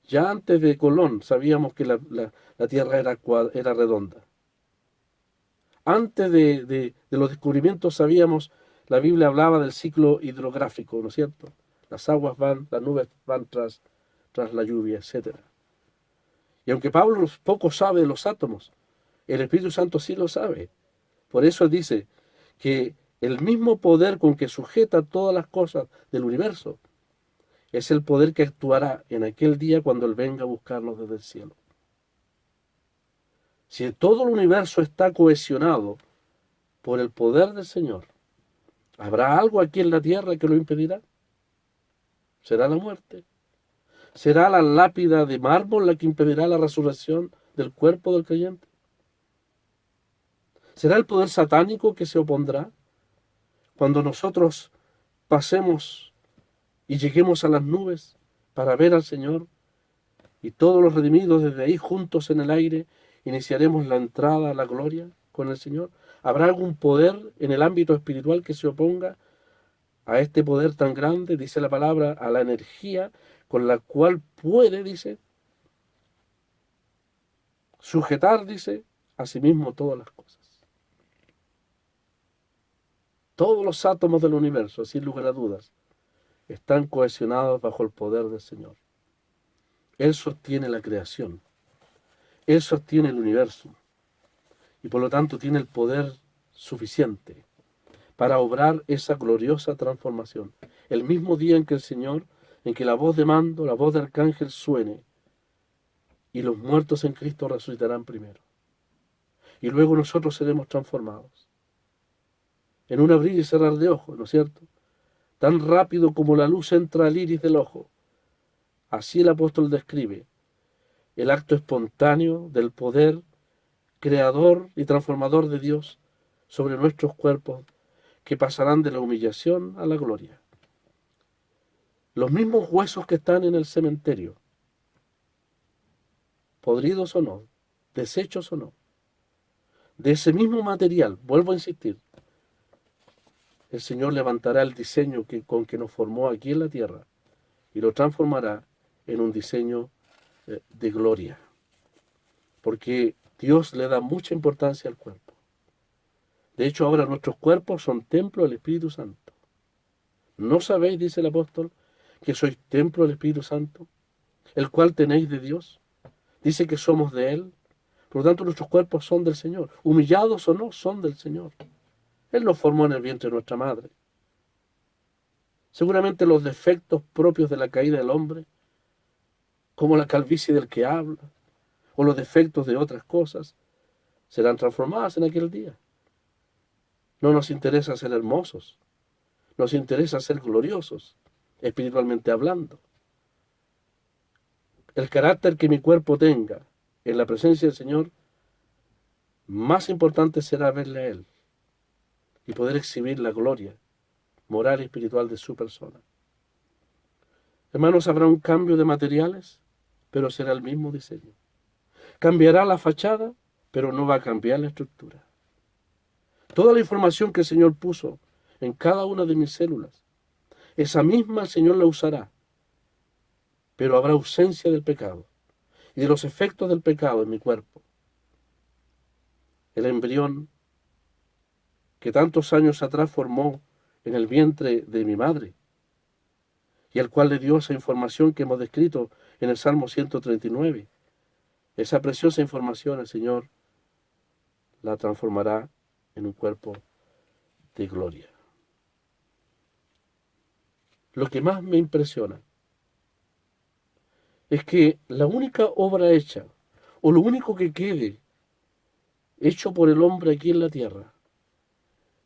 Ya antes de Colón sabíamos que la Tierra era redonda. Antes de los descubrimientos sabíamos, la Biblia hablaba del ciclo hidrográfico, ¿no es cierto? Las nubes van tras la lluvia, etc. Y aunque Pablo poco sabe de los átomos, el Espíritu Santo sí lo sabe. Por eso dice que el mismo poder con que sujeta todas las cosas del universo es el poder que actuará en aquel día cuando Él venga a buscarnos desde el cielo. Si todo el universo está cohesionado por el poder del Señor, ¿habrá algo aquí en la tierra que lo impedirá? ¿Será la muerte? ¿Será la lápida de mármol la que impedirá la resurrección del cuerpo del creyente? ¿Será el poder satánico que se opondrá cuando nosotros pasemos y lleguemos a las nubes para ver al Señor y todos los redimidos desde ahí juntos en el aire iniciaremos la entrada a la gloria con el Señor? ¿Habrá algún poder en el ámbito espiritual que se oponga a este poder tan grande, dice la palabra, a la energía con la cual puede, dice, sujetar, dice, a sí mismo todas las cosas? Todos los átomos del universo, sin lugar a dudas, están cohesionados bajo el poder del Señor. Él sostiene la creación. Él sostiene el universo. Y por lo tanto tiene el poder suficiente para obrar esa gloriosa transformación. El mismo día en que el Señor, en que la voz de mando, la voz de arcángel suene, y los muertos en Cristo resucitarán primero. Y luego nosotros seremos transformados. En un abrir y cerrar de ojos, ¿no es cierto? Tan rápido como la luz entra al iris del ojo. Así el apóstol describe el acto espontáneo del poder creador y transformador de Dios sobre nuestros cuerpos que pasarán de la humillación a la gloria. Los mismos huesos que están en el cementerio, podridos o no, deshechos o no, de ese mismo material, vuelvo a insistir, el Señor levantará el diseño con que nos formó aquí en la tierra y lo transformará en un diseño de gloria. Porque Dios le da mucha importancia al cuerpo. De hecho, ahora nuestros cuerpos son templo del Espíritu Santo. ¿No sabéis, dice el apóstol, que sois templo del Espíritu Santo, el cual tenéis de Dios? Dice que somos de Él. Por lo tanto, nuestros cuerpos son del Señor. Humillados o no, son del Señor. Él nos formó en el vientre de nuestra madre. Seguramente los defectos propios de la caída del hombre, como la calvicie del que habla, o los defectos de otras cosas, serán transformadas en aquel día. No nos interesa ser hermosos, nos interesa ser gloriosos, espiritualmente hablando. El carácter que mi cuerpo tenga en la presencia del Señor, más importante será verle a Él y poder exhibir la gloria moral y espiritual de su persona. Hermanos, habrá un cambio de materiales, pero será el mismo diseño. Cambiará la fachada, pero no va a cambiar la estructura. Toda la información que el Señor puso en cada una de mis células, esa misma el Señor la usará, pero habrá ausencia del pecado y de los efectos del pecado en mi cuerpo. El embrión que tantos años atrás formó en el vientre de mi madre y al cual le dio esa información que hemos descrito en el Salmo 139, esa preciosa información el Señor la transformará en un cuerpo de gloria. Lo que más me impresiona es que la única obra hecha, o lo único que quede hecho por el hombre aquí en la tierra,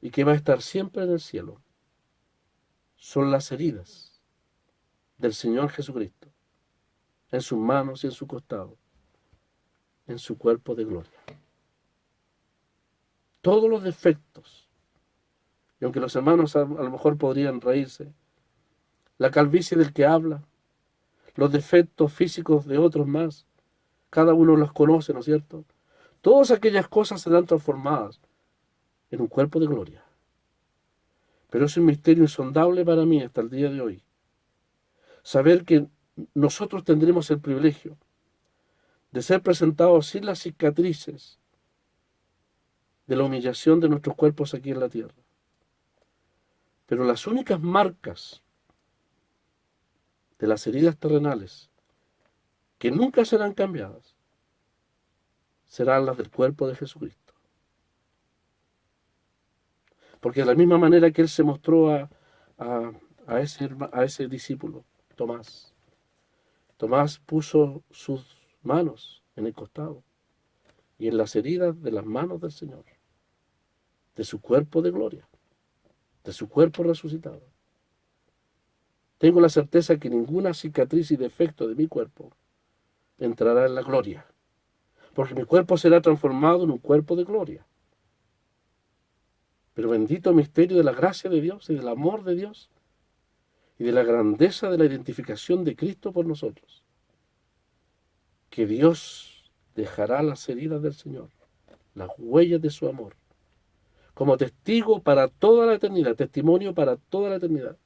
y que va a estar siempre en el cielo, son las heridas del Señor Jesucristo, en sus manos y en su costado, en su cuerpo de gloria. Todos los defectos, y aunque los hermanos a lo mejor podrían reírse, la calvicie del que habla, los defectos físicos de otros más, cada uno los conoce, ¿no es cierto? Todas aquellas cosas serán transformadas en un cuerpo de gloria. Pero es un misterio insondable para mí hasta el día de hoy. Saber que nosotros tendremos el privilegio de ser presentados sin las cicatrices de la humillación de nuestros cuerpos aquí en la tierra. Pero las únicas marcas de las heridas terrenales que nunca serán cambiadas serán las del cuerpo de Jesucristo. Porque de la misma manera que Él se mostró a ese discípulo, Tomás puso sus manos en el costado y en las heridas de las manos del Señor, de su cuerpo de gloria, de su cuerpo resucitado. Tengo la certeza que ninguna cicatriz y defecto de mi cuerpo entrará en la gloria, porque mi cuerpo será transformado en un cuerpo de gloria. Pero bendito misterio de la gracia de Dios y del amor de Dios y de la grandeza de la identificación de Cristo por nosotros, que Dios dejará las heridas del Señor, las huellas de su amor, como testigo para toda la eternidad, testimonio para toda la eternidad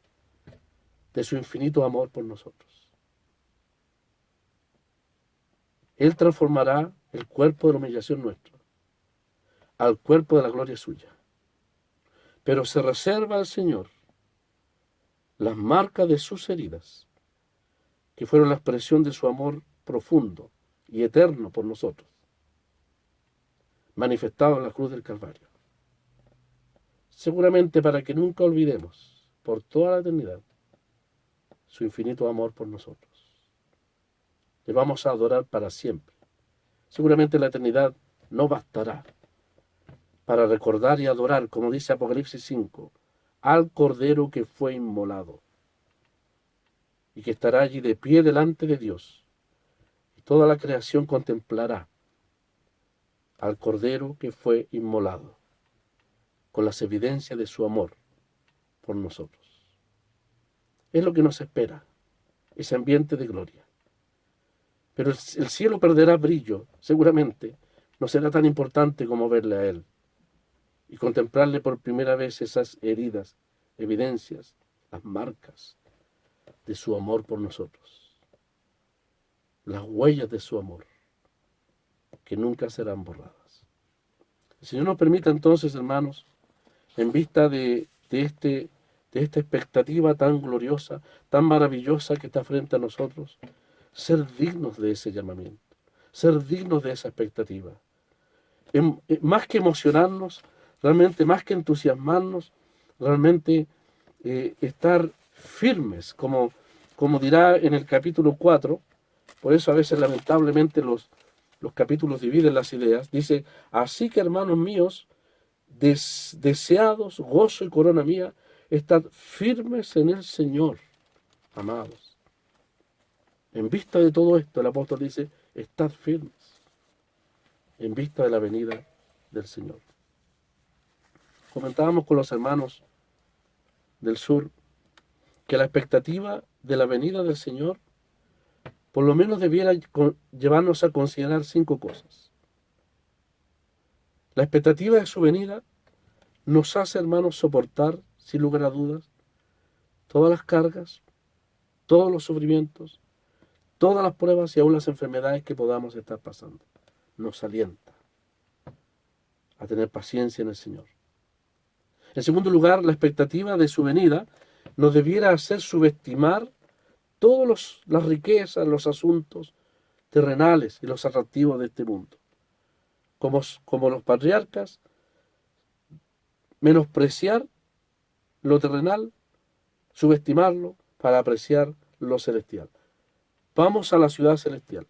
de su infinito amor por nosotros. Él transformará el cuerpo de la humillación nuestro al cuerpo de la gloria suya. Pero se reserva al Señor las marcas de sus heridas, que fueron la expresión de su amor profundo y eterno por nosotros, manifestado en la cruz del Calvario. Seguramente para que nunca olvidemos, por toda la eternidad, su infinito amor por nosotros. Le vamos a adorar para siempre. Seguramente la eternidad no bastará para recordar y adorar, como dice Apocalipsis 5, al Cordero que fue inmolado y que estará allí de pie delante de Dios. Y toda la creación contemplará al Cordero que fue inmolado, con las evidencias de su amor por nosotros. Es lo que nos espera, ese ambiente de gloria. Pero el cielo perderá brillo, seguramente. No será tan importante como verle a Él y contemplarle por primera vez esas heridas, evidencias, las marcas de su amor por nosotros, las huellas de su amor, que nunca serán borradas. El Señor nos permita entonces, hermanos, en vista de esta expectativa tan gloriosa, tan maravillosa que está frente a nosotros, ser dignos de ese llamamiento, ser dignos de esa expectativa. Más que emocionarnos, realmente más que entusiasmarnos, realmente estar firmes, como dirá en el capítulo 4, por eso a veces lamentablemente los capítulos dividen las ideas, dice, así que hermanos míos, deseados, gozo y corona mía, estad firmes en el Señor, amados. En vista de todo esto, el apóstol dice, estad firmes, en vista de la venida del Señor. Comentábamos con los hermanos del sur que la expectativa de la venida del Señor por lo menos debiera llevarnos a considerar 5 cosas. La expectativa de su venida nos hace, hermanos, soportar, sin lugar a dudas, todas las cargas, todos los sufrimientos, todas las pruebas y aún las enfermedades que podamos estar pasando. Nos alienta a tener paciencia en el Señor. En segundo lugar, la expectativa de su venida nos debiera hacer subestimar todas las riquezas, los asuntos terrenales y los atractivos de este mundo. Como los patriarcas, menospreciar lo terrenal, subestimarlo para apreciar lo celestial. Vamos a la ciudad celestial,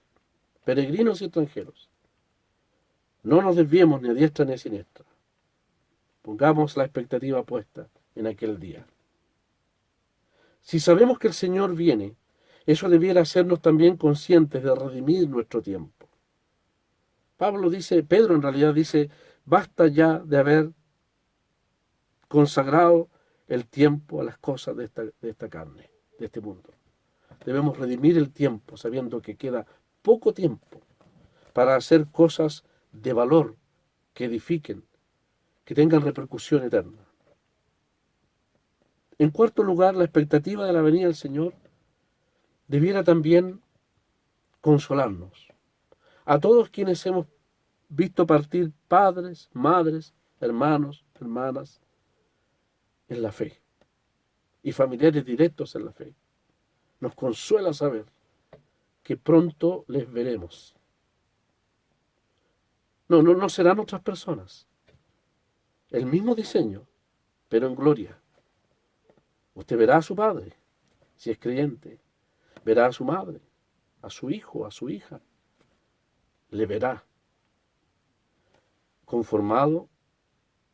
peregrinos y extranjeros. No nos desviemos ni a diestra ni a siniestra. Pongamos la expectativa puesta en aquel día. Si sabemos que el Señor viene, eso debiera hacernos también conscientes de redimir nuestro tiempo. Pedro en realidad dice, basta ya de haber consagrado el tiempo a las cosas de esta carne, de este mundo. Debemos redimir el tiempo, sabiendo que queda poco tiempo para hacer cosas de valor, que edifiquen, que tengan repercusión eterna. En cuarto lugar, la expectativa de la venida del Señor debiera también consolarnos. A todos quienes hemos visto partir padres, madres, hermanos, hermanas, en la fe, y familiares directos en la fe, nos consuela saber que pronto les veremos. No serán otras personas. El mismo diseño, pero en gloria. Usted verá a su padre, si es creyente. Verá a su madre, a su hijo, a su hija. Le verá conformado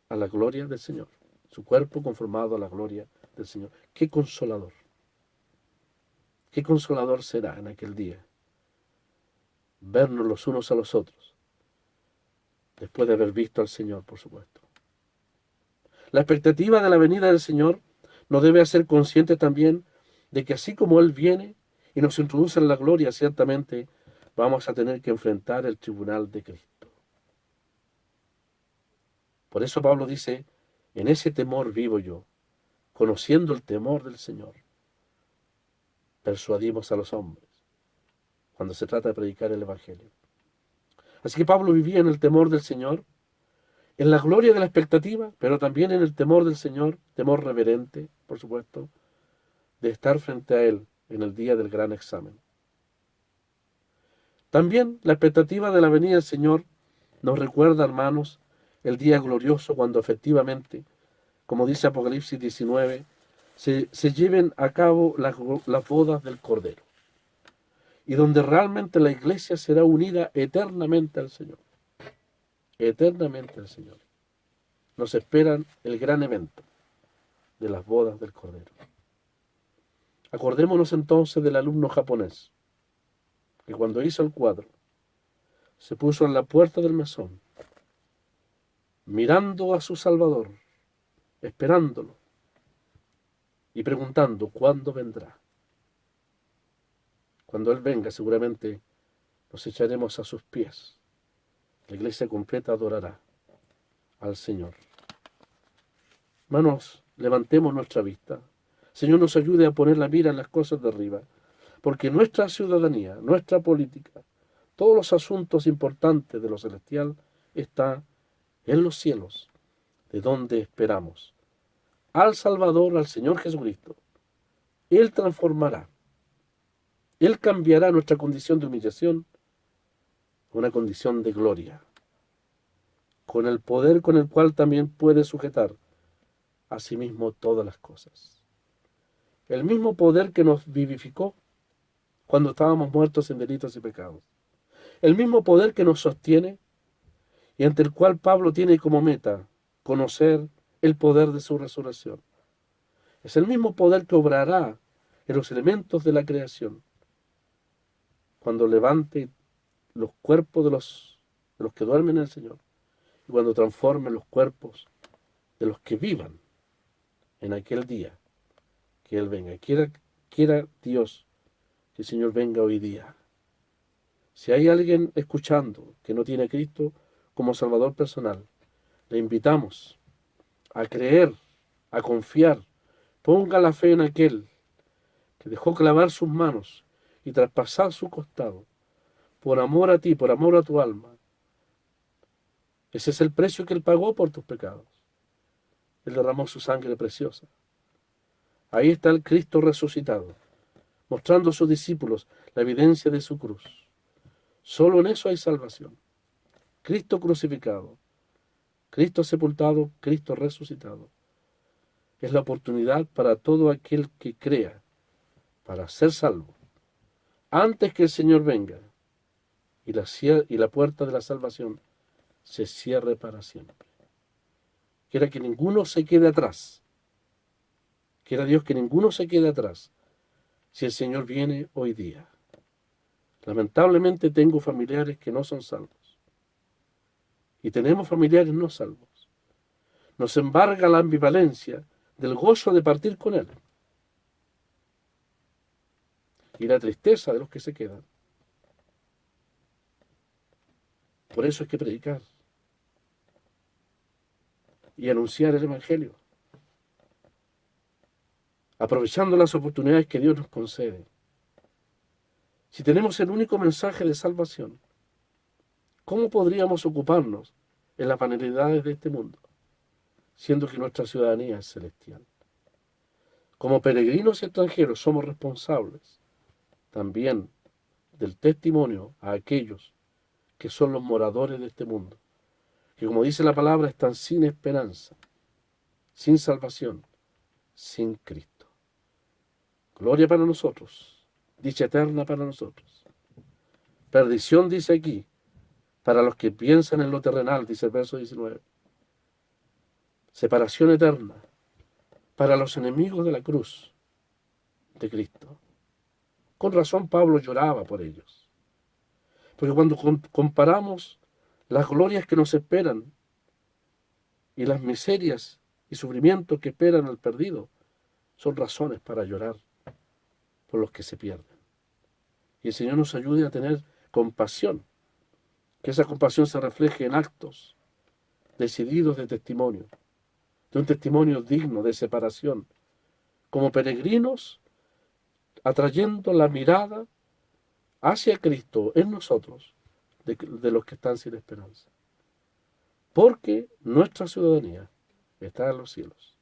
a la gloria del Señor. Su cuerpo conformado a la gloria del Señor. ¡Qué consolador! ¡Qué consolador será en aquel día! Vernos los unos a los otros, después de haber visto al Señor, por supuesto. La expectativa de la venida del Señor nos debe hacer conscientes también de que así como Él viene y nos introduce en la gloria, ciertamente vamos a tener que enfrentar el tribunal de Cristo. Por eso Pablo dice, en ese temor vivo yo, conociendo el temor del Señor, persuadimos a los hombres cuando se trata de predicar el Evangelio. Así que Pablo vivía en el temor del Señor, en la gloria de la expectativa, pero también en el temor del Señor, temor reverente, por supuesto, de estar frente a Él en el día del gran examen. También la expectativa de la venida del Señor nos recuerda, hermanos, el día glorioso cuando efectivamente, como dice Apocalipsis 19, se lleven a cabo las bodas del Cordero, y donde realmente la iglesia será unida eternamente al Señor. Eternamente al Señor. Nos esperan el gran evento de las bodas del Cordero. Acordémonos entonces del alumno japonés, que cuando hizo el cuadro, se puso en la puerta del mesón, mirando a su Salvador, esperándolo, y preguntando cuándo vendrá. Cuando Él venga, seguramente nos echaremos a sus pies. La iglesia completa adorará al Señor. Hermanos, levantemos nuestra vista. Señor, nos ayude a poner la mira en las cosas de arriba, porque nuestra ciudadanía, nuestra política, todos los asuntos importantes de lo celestial está en los cielos, de donde esperamos al Salvador, al Señor Jesucristo. Él transformará, Él cambiará nuestra condición de humillación a una condición de gloria, con el poder con el cual también puede sujetar a sí mismo todas las cosas. El mismo poder que nos vivificó cuando estábamos muertos en delitos y pecados. El mismo poder que nos sostiene y ante el cual Pablo tiene como meta conocer el poder de su resurrección. Es el mismo poder que obrará en los elementos de la creación cuando levante los cuerpos de los que duermen en el Señor y cuando transforme los cuerpos de los que vivan en aquel día que Él venga. Quiera Dios que el Señor venga hoy día. Si hay alguien escuchando que no tiene a Cristo como Salvador personal, le invitamos a creer, a confiar. Ponga la fe en aquel que dejó clavar sus manos y traspasar su costado por amor a ti, por amor a tu alma. Ese es el precio que Él pagó por tus pecados. Él derramó su sangre preciosa. Ahí está el Cristo resucitado, mostrando a sus discípulos la evidencia de su cruz. Solo en eso hay salvación. Cristo crucificado, Cristo sepultado, Cristo resucitado. Es la oportunidad para todo aquel que crea, para ser salvo, antes que el Señor venga y la puerta de la salvación se cierre para siempre. Quiera que ninguno se quede atrás. Quiera Dios que ninguno se quede atrás si el Señor viene hoy día. Lamentablemente tengo familiares que no son salvos. Y tenemos familiares no salvos. Nos embarga la ambivalencia del gozo de partir con Él y la tristeza de los que se quedan. Por eso hay que predicar y anunciar el Evangelio, aprovechando las oportunidades que Dios nos concede. Si tenemos el único mensaje de salvación, ¿cómo podríamos ocuparnos en las banalidades de este mundo, siendo que nuestra ciudadanía es celestial? Como peregrinos y extranjeros somos responsables también del testimonio a aquellos que son los moradores de este mundo, que como dice la palabra están sin esperanza, sin salvación, sin Cristo. Gloria para nosotros, dicha eterna para nosotros. Perdición, dice aquí, para los que piensan en lo terrenal, dice el verso 19. Separación eterna para los enemigos de la cruz de Cristo. Con razón Pablo lloraba por ellos. Porque cuando comparamos las glorias que nos esperan y las miserias y sufrimientos que esperan al perdido, son razones para llorar por los que se pierden. Y el Señor nos ayude a tener compasión, que esa compasión se refleje en actos decididos de testimonio, de un testimonio digno de separación, como peregrinos atrayendo la mirada hacia Cristo en nosotros, de los que están sin esperanza. Porque nuestra ciudadanía está en los cielos.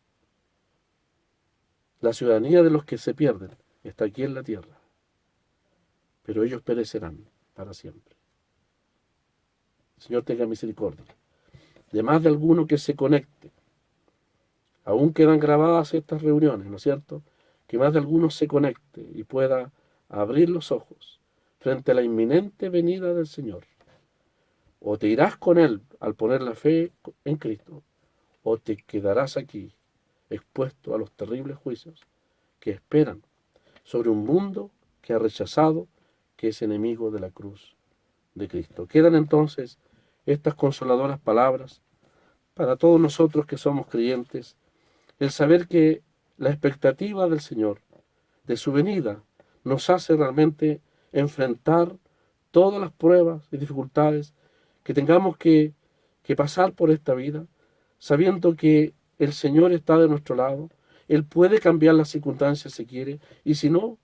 La ciudadanía de los que se pierden está aquí en la tierra, pero ellos perecerán para siempre. El Señor tenga misericordia de más de alguno que se conecte. Aún quedan grabadas estas reuniones, ¿no es cierto? Que más de alguno se conecte y pueda abrir los ojos frente a la inminente venida del Señor. O te irás con Él al poner la fe en Cristo, o te quedarás aquí expuesto a los terribles juicios que esperan sobre un mundo que ha rechazado, que es enemigo de la cruz de Cristo. Quedan entonces estas consoladoras palabras para todos nosotros que somos creyentes, el saber que la expectativa del Señor, de su venida, nos hace realmente enfrentar todas las pruebas y dificultades que tengamos que pasar por esta vida, sabiendo que el Señor está de nuestro lado. Él puede cambiar las circunstancias si quiere, y si no,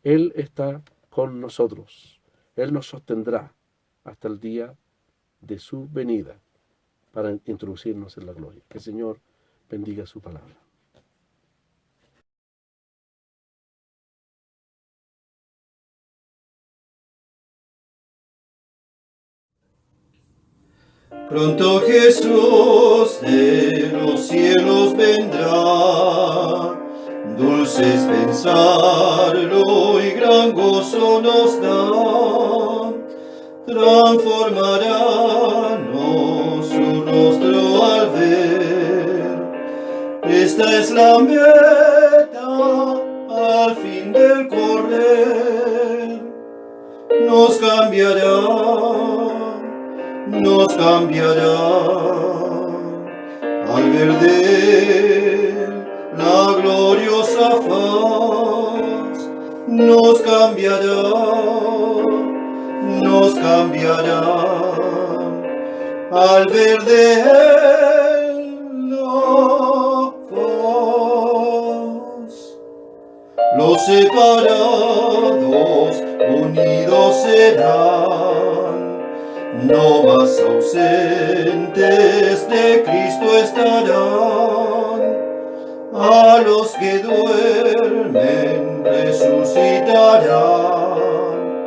Él está con nosotros. Él nos sostendrá hasta el día de su venida para introducirnos en la gloria. Que el Señor bendiga su palabra. Pronto Jesús de los cielos vendrá, dulces pensarlo y gran gozo nos da. Transformarános su rostro al ver, esta es la meta al fin del correr, nos cambiará al ver de él la gloriosa faz, nos cambiará al ver de él la faz. Los separados unidos serán, no más ausentes de Cristo estarán. A los que duermen resucitarán,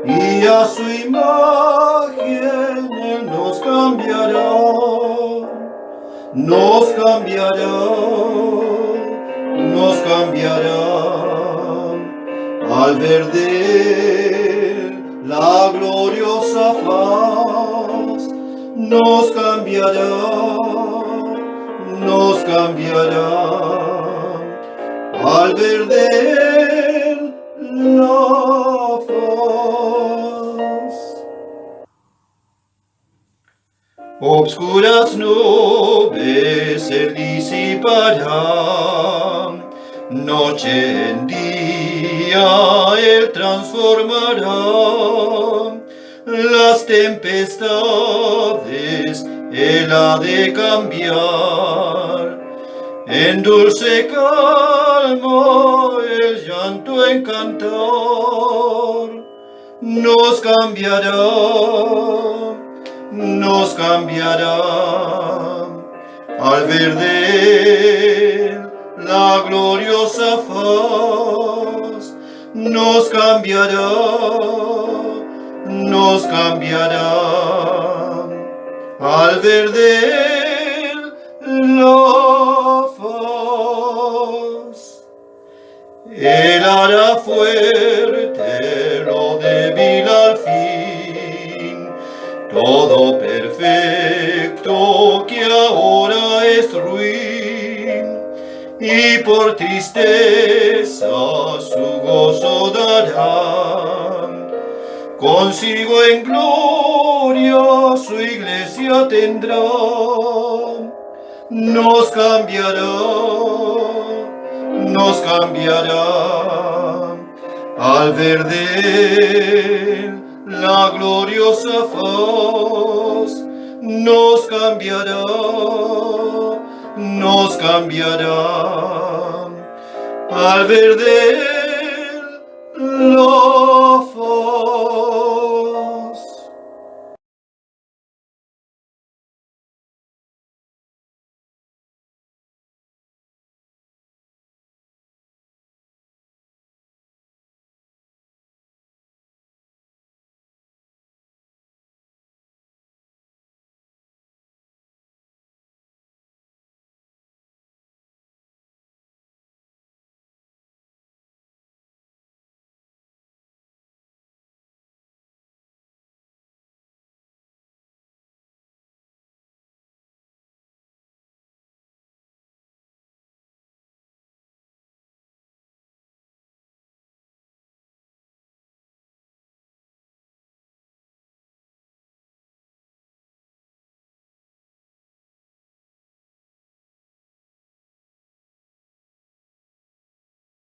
y a su imagen Él nos cambiará, al ver de él la gloriosa faz, nos cambiará, al ver de él la faz. Obscuras nubes se disiparán, noche en día Él transformará, las tempestades Él ha de cambiar, en dulce calma el llanto en cantar, nos cambiará, al ver de él la gloriosa faz, nos cambiará, al ver de él la faz. Él hará fuerte lo débil al fin, todo perfecto que ahora es ruin, y por tristeza su gozo dará. Consigo en gloria su iglesia tendrá, nos cambiará, al ver de él la gloriosa faz, nos cambiará, al ver de él